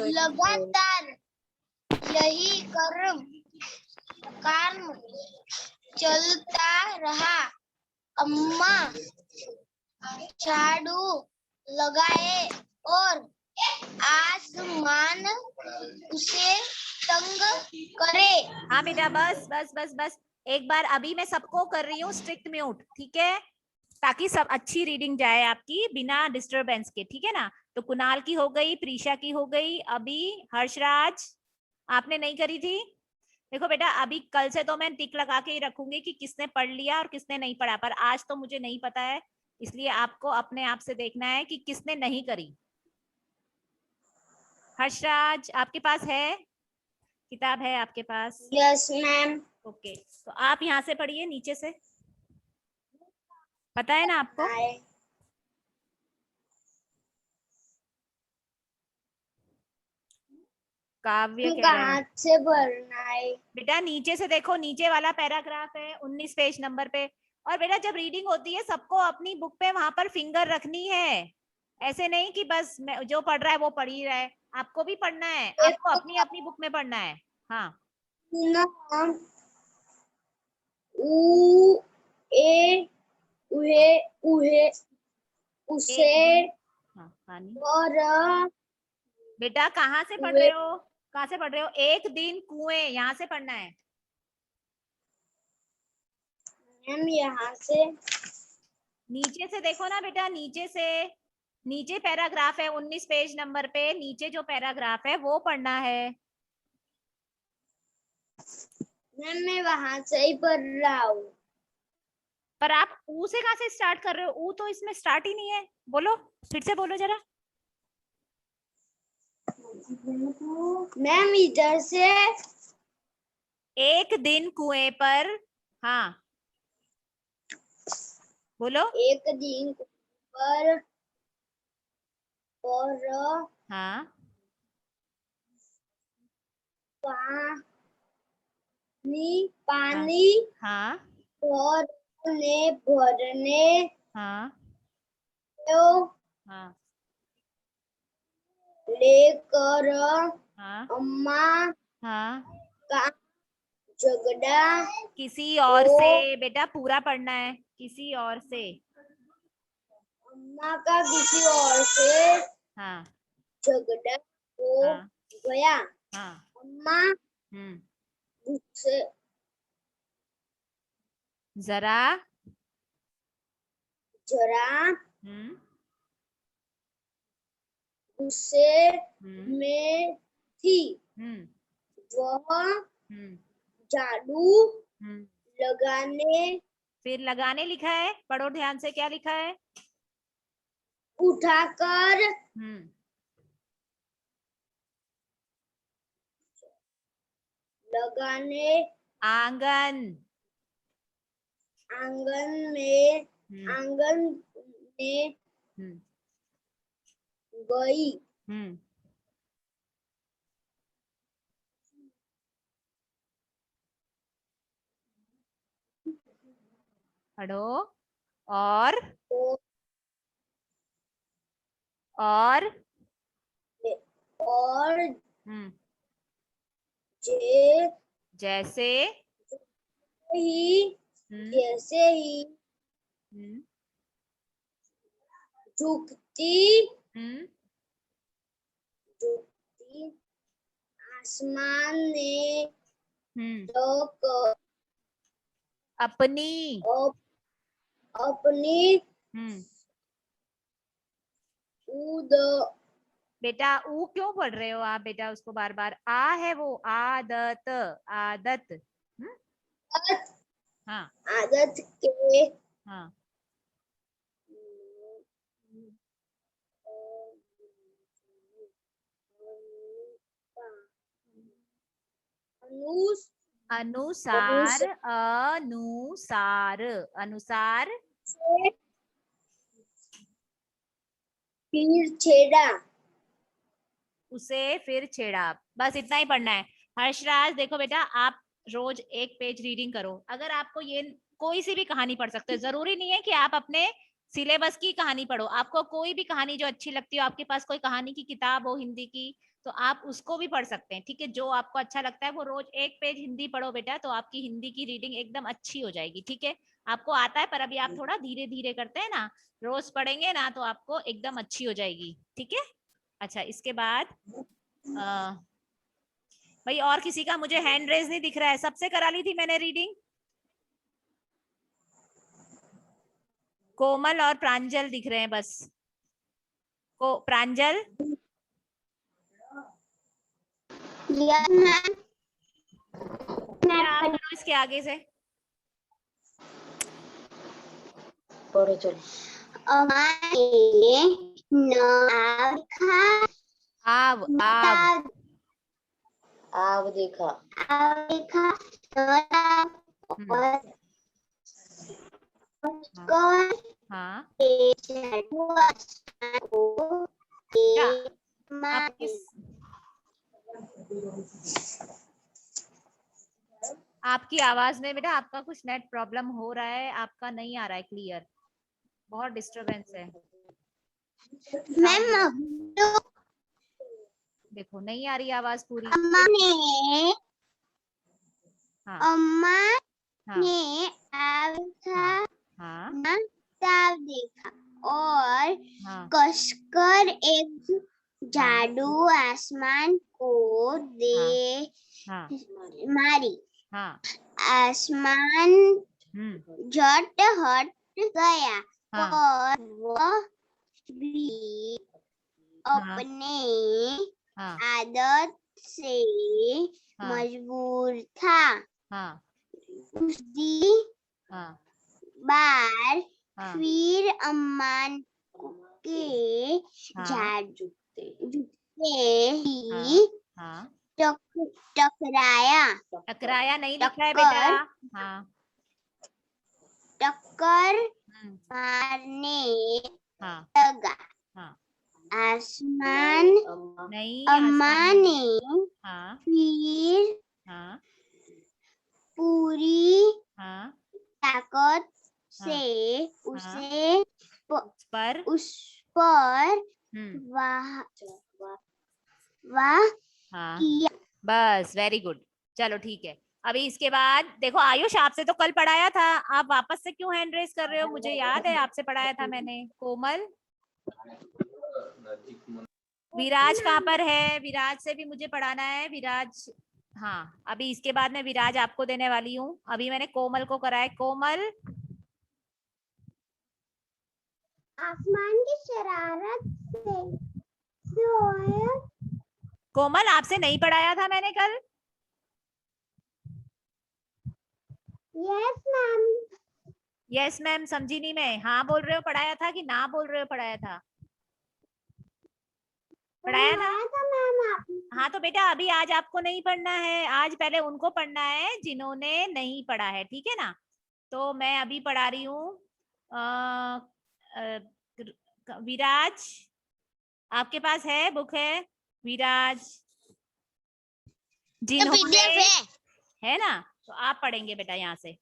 लगातार यही काम चलता रहा। अम्मा झाड़ू लगाए और आसमान उसे तंग करे। हाँ बेटा, बस बस बस बस, एक बार अभी मैं सबको कर रही हूँ स्ट्रिक्ट म्यूट, ठीक है, ताकि सब अच्छी रीडिंग जाए आपकी बिना डिस्टरबेंस के, ठीक है ना। तो कुणाल की हो गई, प्रीशा की हो गई, अभी हर्षराज आपने नहीं करी थी। देखो बेटा, अभी कल से तो मैं टिक लगा के ही रखूंगी कि किसने पढ़ लिया और किसने नहीं पढ़ा, पर आज तो मुझे नहीं पता है, इसलिए आपको अपने आप से देखना है कि किसने नहीं करी। हर्षराज आपके पास है, किताब है आपके पास? Yes ma'am. ओके, तो आप यहाँ से पढ़िए, नीचे से, पता है ना आपको? काव्य कह रहे हैं से भरना है बेटा, नीचे से देखो, नीचे वाला पैराग्राफ है 19 पेज नंबर पे। और बेटा जब रीडिंग होती है सबको अपनी बुक पे वहां पर फिंगर रखनी है, ऐसे नहीं कि बस जो पढ़ रहा है वो पढ़ ही रहा है, आपको भी पढ़ना है, आपको अपनी अपनी बुक में पढ़ना है। हाँ, उ ए उहे उहे उसे हाँ, पानी। और बेटा कहाँ से पढ़ रहे हो, कहाँ से पढ़ रहे हो? एक दिन कुएं, यहाँ से पढ़ना है। मैम यहाँ से नीचे से देखो ना बेटा, नीचे से, नीचे पैराग्राफ है 19 पेज नंबर पे, नीचे जो पैराग्राफ है वो पढ़ना है। मैम मैं वहां से ही पढ़ रहा हूँ। पर आप ऊ से कहाँ से स्टार्ट कर रहे हो? ऊ तो इसमें स्टार्ट ही नहीं है, बोलो, फिर से बोलो जरा। मैम इधर से। एक दिन कुएं पर, हाँ बोलो। एक दिन पर और हाँ, पानी हाँ, भरने हाँ, तो हाँ, लेकर हाँ, अम्मा हाँ, का झगड़ा किसी और से, बेटा पूरा पढ़ना है, किसी और से। अम्मा का किसी और से हाँ, झगड़ा हो हाँ, गया। हाँ, अम्मा गुस्से जरा, जरा हम्म, गुस्से हम्म, में थी। हम्म, वह हम्म, झाड़ू हम्म। लगाने फिर लगाने लिखा है, पढ़ो ध्यान से, क्या लिखा है? उठाकर लगाने आंगन, आंगन में गई। पढ़ो। और और जैसे जैसे ही झुकती आसमान ने अपनी ऊद। बेटा ऊ क्यों पढ़ रहे हो आप बेटा, उसको बार बार, आ है वो, आदत, आदत। हाँ, आदत के हाँ, अनुसार, अनुसार, अनुसार, फिर छेड़ा। उसे फिर छेड़ा, बस इतना ही पढ़ना है। हर्षराज देखो बेटा, आप रोज एक पेज रीडिंग करो, अगर आपको ये कोई सी भी कहानी पढ़ सकते हो, जरूरी नहीं है कि आप अपने सिलेबस की कहानी पढ़ो। आपको कोई भी कहानी जो अच्छी लगती हो, आपके पास कोई कहानी की किताब हो हिंदी की, तो आप उसको भी पढ़ सकते हैं, ठीक है। जो आपको अच्छा लगता है वो रोज एक पेज हिंदी पढ़ो बेटा, तो आपकी हिंदी की रीडिंग एकदम अच्छी हो जाएगी, ठीक है। आपको आता है पर अभी आप थोड़ा धीरे धीरे करते हैं ना, रोज पढ़ेंगे ना तो आपको एकदम अच्छी हो जाएगी, ठीक है। अच्छा, इसके बाद भाई और किसी का मुझे हैंड रेज नहीं दिख रहा है, सबसे करा ली थी मैंने रीडिंग। कोमल और प्रांजल दिख रहे हैं बस। को प्रांजल, क्या आप करो इसके आगे से। पढ़ो चलो। आव आव आव देखा। हाँ, आप आपकी आवाज में बेटा आपका कुछ नेट प्रॉब्लम हो रहा है, आपका नहीं आ रहा है क्लियर, बहुत डिस्टरबेंस है। देखो नहीं आ रही आवाज पूरी। हाँ अम्मा हाँ ने हाँ ताव देखा और हाँ कसकर एक झाड़ू आसमान को दे हाँ मारी। हाँ आसमान झट हट गया हाँ और वह भी अपने हाँ आदत से हाँ मजबूर था। हाँ उसी हाँ बार हाँ फिर अम्मा के हाँ जूते हाँ ही हाँ टकराया टकराया नहीं लिख रहा है बेटा। हाँ टक्कर मारने हाँ लगा। हाँ आसमान नहीं, अम्मा आसमान ने हाँ फिर हाँ पूरी हाँ ताकत से हाँ उस पर वाह हाँ किया। बस वेरी गुड। चलो ठीक है, अभी इसके बाद देखो आयुष आपसे तो कल पढ़ाया था, आप वापस से क्यों हैंड रेस कर रहे हो, मुझे याद है आपसे पढ़ाया था मैंने। कोमल, विराज कहाँ पर है, विराज से भी मुझे पढ़ाना है। विराज, हाँ अभी इसके बाद मैं विराज आपको देने वाली हूँ, अभी मैंने कोमल को करा है। कोमल, आसमान की शरारत से सोया। कोमल आपसे नहीं पढ़ाया था मैंने कल। Yes ma'am. यस मैम समझी नहीं मैं, हाँ बोल रहे हो पढ़ाया था कि ना बोल रहे हो पढ़ाया था। पढ़ाया था मैम आप। हाँ तो बेटा अभी आज आपको नहीं पढ़ना है, आज पहले उनको पढ़ना है जिन्होंने नहीं पढ़ा है, ठीक है ना। तो मैं अभी पढ़ा रही हूँ विराज, आपके पास है बुक है विराज, जिन्होंने है ना, तो आप पढ़ेंगे बेटा यहाँ से।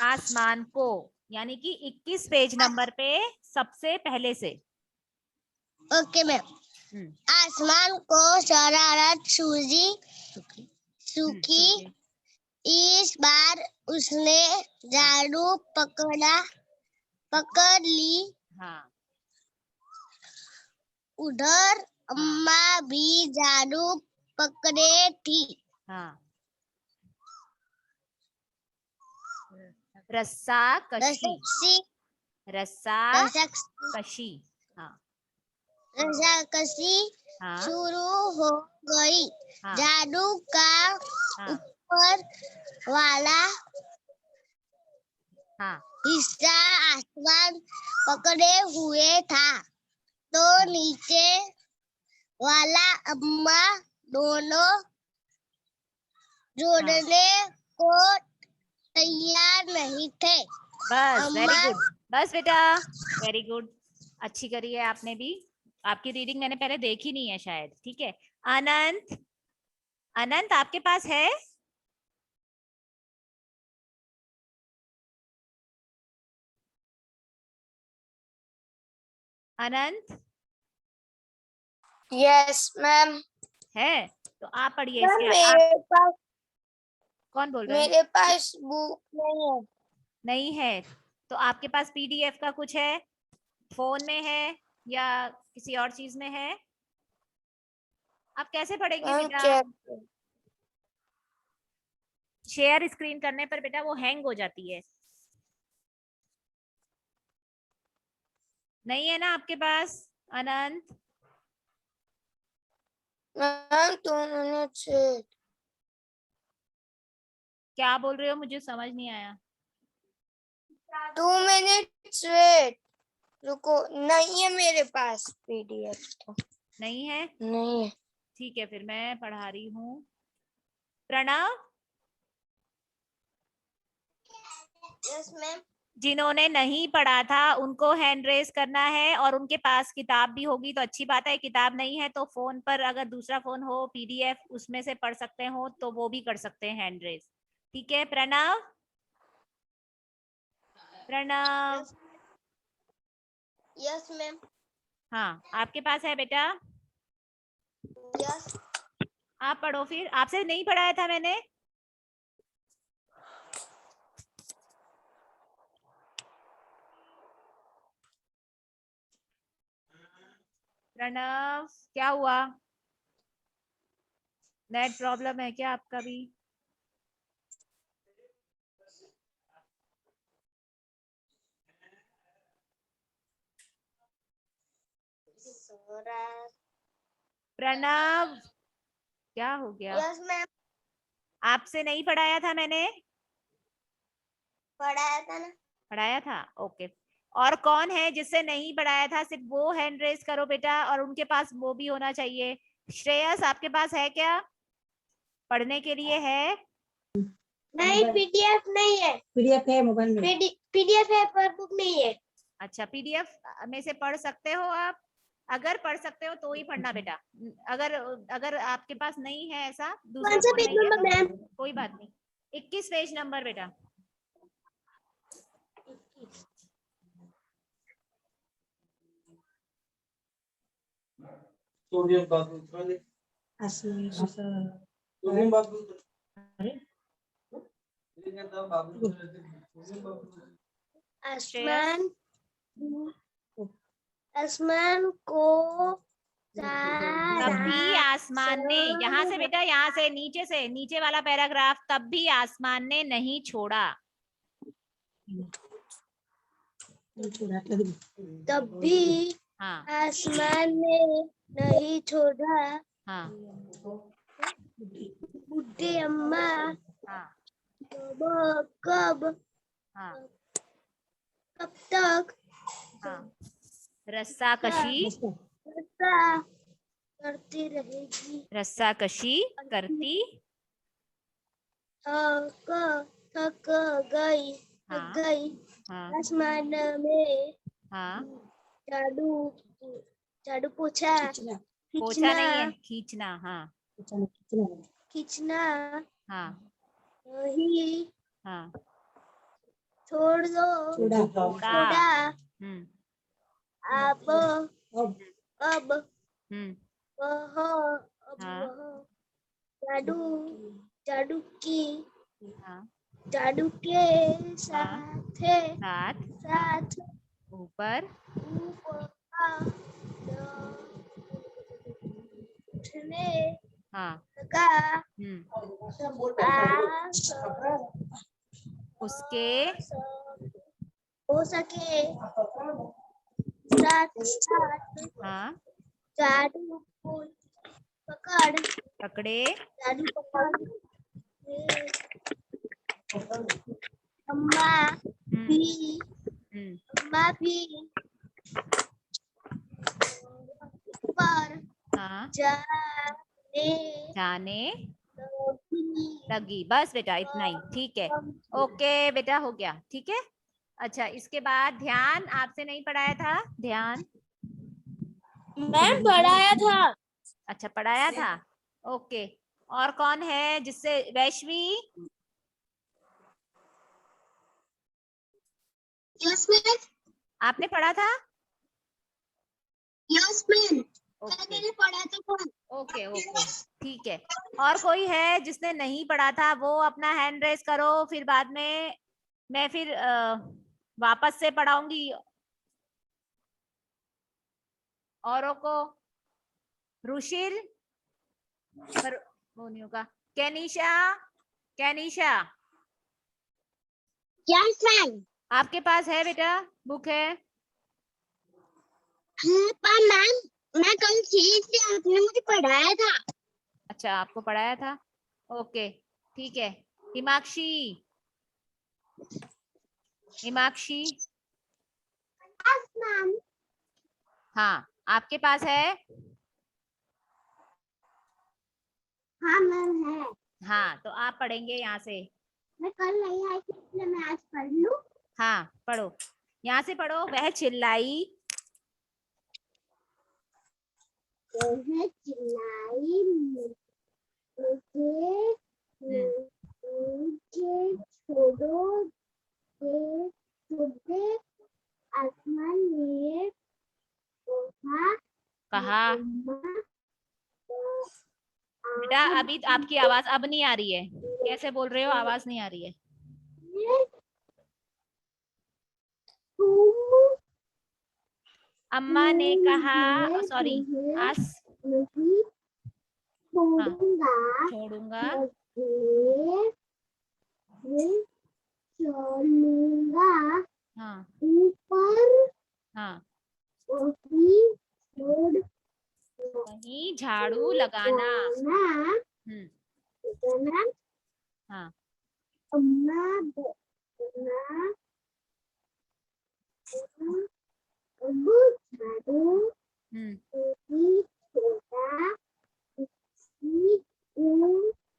आसमान को यानी कि 21 पेज नंबर पे सबसे पहले से। Okay ma'am. आसमान को शरारत सूखी। इस बार उसने झाड़ू पकड़ ली। हाँ उधर अम्मा भी झाड़ू पकड़े थी। हाँ रस्सा कशी, रस्सा कशी, हाँ रस्साकशी हाँ शुरू हो गई। हाँ झाड़ू का हाँ ऊपर वाला हाँ हिस्सा आसमान पकड़े हुए था, तो नीचे वाला अम्मा दोनों जोड़ने को तैयार नहीं थे। बस वेरी गुड, बस बेटा वेरी गुड, अच्छी करी है आपने भी। आपकी रीडिंग मैंने पहले देखी नहीं है शायद, ठीक है। अनंत, अनंत आपके पास है। अनंत यस मैम। है, तो आप पढ़िए इसके। मेरे पास कौन बोल रहा है? मेरे पास बुक नहीं है। नहीं है, तो आपके पास पीडीएफ का कुछ है, फोन में है या किसी और चीज में है? आप कैसे पढ़ेंगे मैम बेटा? चेक। शेयर स्क्रीन करने पर बेटा वो हैंग हो जाती है। नहीं है ना आपके पास अनंत? मैम 2 मिनट से। क्या बोल रहे हो, मुझे समझ नहीं आया। 2 मिनट वेट। रुको, नहीं है मेरे पास पीडीएफ तो। नहीं है, नहीं है। ठीक है, फिर मैं पढ़ा रही हूँ। Pranav, yes ma'am. जिन्होंने नहीं पढ़ा था उनको हैंड रेज करना है, और उनके पास किताब भी होगी तो अच्छी बात है। किताब नहीं है तो फोन पर, अगर दूसरा फोन हो पीडीएफ उसमें से पढ़ सकते हो तो वो भी कर सकते हैं हैंड रेज। ठीक है प्रणव? Pranav, yes ma'am. हाँ आपके पास है बेटा? यस। आप पढ़ो फिर, आपसे नहीं पढ़ाया था मैंने? प्रणव, क्या हुआ? नेट प्रॉब्लम है क्या आपका भी? प्रणव, क्या हो गया? Yes ma'am. आपसे नहीं पढ़ाया था मैंने? पढ़ाया था ना। पढ़ाया था, ओके। और कौन है जिससे नहीं पढ़ाया था? सिर्फ वो हैंड रेज करो बेटा, और उनके पास वो भी होना चाहिए। श्रेयस, आपके पास है क्या पढ़ने के लिए? है? नहीं, पीडीएफ नहीं है। पीडीएफ है मोबाइल में। पीडीएफ है पर बुक नहीं है। अच्छा, पीडीएफ में से पढ़ सकते हो आप? अगर पढ़ सकते हो तो ही पढ़ना बेटा। अगर अगर आपके पास नहीं है ऐसा, दूसरा कौन सा फोन पेज नहीं है नंबर मैम? तो कोई बात नहीं। 21 पेज नंबर बेटा। सोडियम बाबू Asli सोडियम बाबू ये कहता बाबू आसमान आसमान को तब भी आसमान ने, यहाँ से बेटा, यहाँ से नीचे, से नीचे वाला पैराग्राफ, तब भी आसमान ने नहीं छोड़ा। तब भी हाँ आसमान ने नहीं छोड़ा। हाँ बुढ़ी अम्मा हाँ कब हाँ कब तक हाँ, रस्सा कशी, ऐसा करती रहेगी। रस्सा कशी करती। थक गई हाँ हाँ आसमान में हाँ, झाड़ू झाड़ू पोछा पोछा नहीं है, खींचना। हाँ खींचना हाँ नहीं हाँ, छोड़ दो। छोड़ा। हम्म अब अब हम्म, वह हाँ झाड़ू झाड़ू की हाँ, झाड़ू के साथ साथ साथ ऊपर उठने हाँ का उसके हो सके साथ साथ हाँ झाड़ू पकड़ पकड़े। झाड़ू पकड़ अम्मा भी अम्मा भी ऊपर हाँ जाने लगी। बस बेटा इतना ही, ठीक है। ओके बेटा, हो गया, ठीक है। अच्छा, इसके बाद ध्यान, आपसे नहीं पढ़ाया था ध्यान? मैम पढ़ाया था। अच्छा, पढ़ाया था, ओके। और कौन है जिससे? वैश्वी, यस मैम। आपने पढ़ा था? यस मैम ओके मैंने पढ़ा था। ओके ओके ठीक है। और कोई है जिसने नहीं पढ़ा था, वो अपना हैंड रेस करो, फिर बाद में मैं फिर वापस से पढ़ाऊंगी औरों को। रुशिल पर वो नहीं होगा। कैनिशा, कैनिशा यस मैम। आपके पास है बेटा, बुक है? हाँ पर मैम मैं कल थी इसलिए आपने मुझे पढ़ाया था। अच्छा आपको पढ़ाया था, ओके ठीक है। Himakshi, Himakshi yes ma'am. हाँ आपके पास है? हाँ मैम है। हाँ तो आप पढ़ेंगे यहाँ से। मैं कल नहीं आई थी इसलिए मैं आज पढ़ लूं। हाँ पढ़ो, यहाँ से पढ़ो। वह चिल्लाई, वह चिल्लाई मुझे मुझे छोड़ो दे छोड़ आसमान में कहा। मम्मा बेटा अभी आपकी आवाज अब नहीं आ रही है, कैसे बोल रहे हो, आवाज नहीं आ रही है। तुम अम्मा ने कहा, सॉरी आस नहीं हाँ छोड़ूंगा छोड़ूंगा मैं चलूंगा हाँ ऊपर हाँ वही छोड़ कहीं झाड़ू लगाना। जाना जाना हाँ अम्मा बोलना अम्मू झाड़ू वही छोड़ा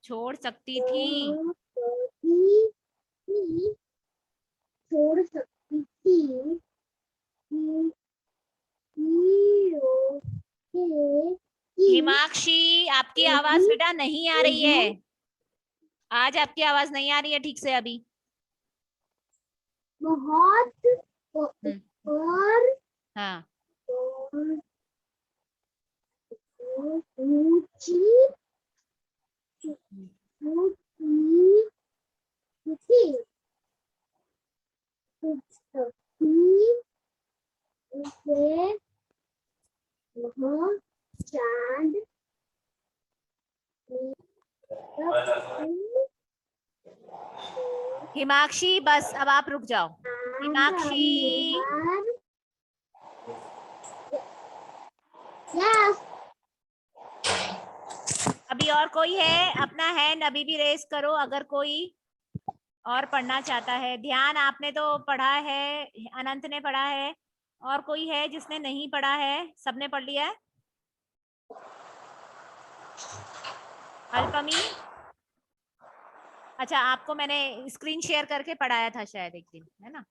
छोड़ सकती थी। छोड़ सकती थी हिमाक्षी आपकी आवाज बेटा नहीं आ रही है, आज आपकी आवाज नहीं आ रही है ठीक से अभी। बहुत और हाँ ऊंची ऊंची उसे वह चांद हिमाक्षी बस अब आप रुक जाओ। हिमाक्षी अभी और कोई है? अपना हैंड अभी भी रेस करो अगर कोई और पढ़ना चाहता है। ध्यान आपने तो पढ़ा है, अनंत ने पढ़ा है, और कोई है जिसने नहीं पढ़ा है? सबने पढ़ लिया है? अल्पमी, अच्छा आपको मैंने स्क्रीन शेयर करके पढ़ाया था शायद एक दिन, है ना?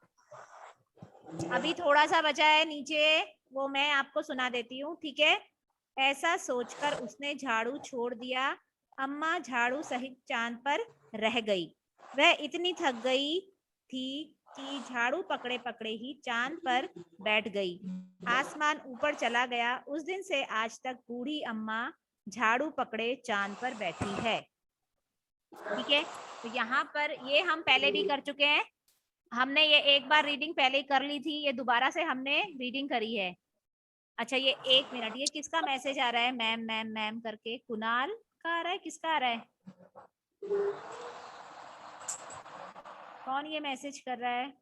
अभी थोड़ा सा बचा है नीचे, वो मैं आपको सुना देती हूँ, ठीक है? ऐसा सोचकर उसने झाड़ू छोड़ दिया। अम्मा झाड़ू सहित चांद पर रह गई। वह इतनी थक गई थी कि झाड़ू पकड़े पकड़े ही चांद पर बैठ गई। आसमान ऊपर चला गया। उस दिन से आज तक बूढ़ी अम्मा झाड़ू पकड़े चांद पर बैठी है। ठीक है, तो यहाँ पर ये हम पहले भी कर चुके हैं, हमने ये एक बार रीडिंग पहले ही कर ली थी, ये दोबारा से हमने रीडिंग करी है। अच्छा ये एक मिनट, ये किसका मैसेज आ रहा है मैम मैम मैम करके? कुणाल का आ रहा है, किसका आ रहा है? कौन ये मैसेज कर रहा है?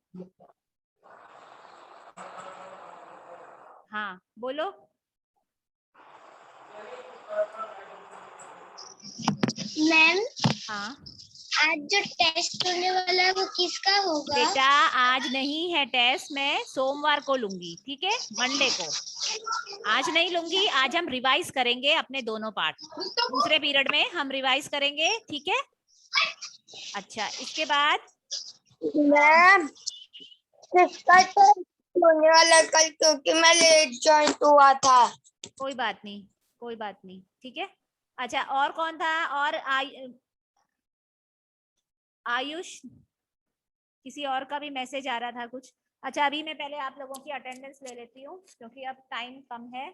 हाँ बोलो। मैम हाँ आज जो टेस्ट होने वाला है वो किसका होगा? बेटा आज नहीं है टेस्ट, मैं सोमवार को लूंगी, ठीक है, मंडे को। आज नहीं लूंगी, आज हम रिवाइज करेंगे अपने दोनों पार्ट, दूसरे पीरियड में हम रिवाइज करेंगे, ठीक है? अच्छा इसके बाद मैम किसका टेस्ट होने वाला कल, क्योंकि मैं लेट ज्वाइन हुआ था। कोई बात नहीं, कोई बात नहीं, ठीक है। अच्छा और कौन था? और आयुष किसी और का भी मैसेज आ रहा था कुछ। अच्छा, अभी मैं पहले आप लोगों की अटेंडेंस ले लेती हूँ क्योंकि अब टाइम कम है।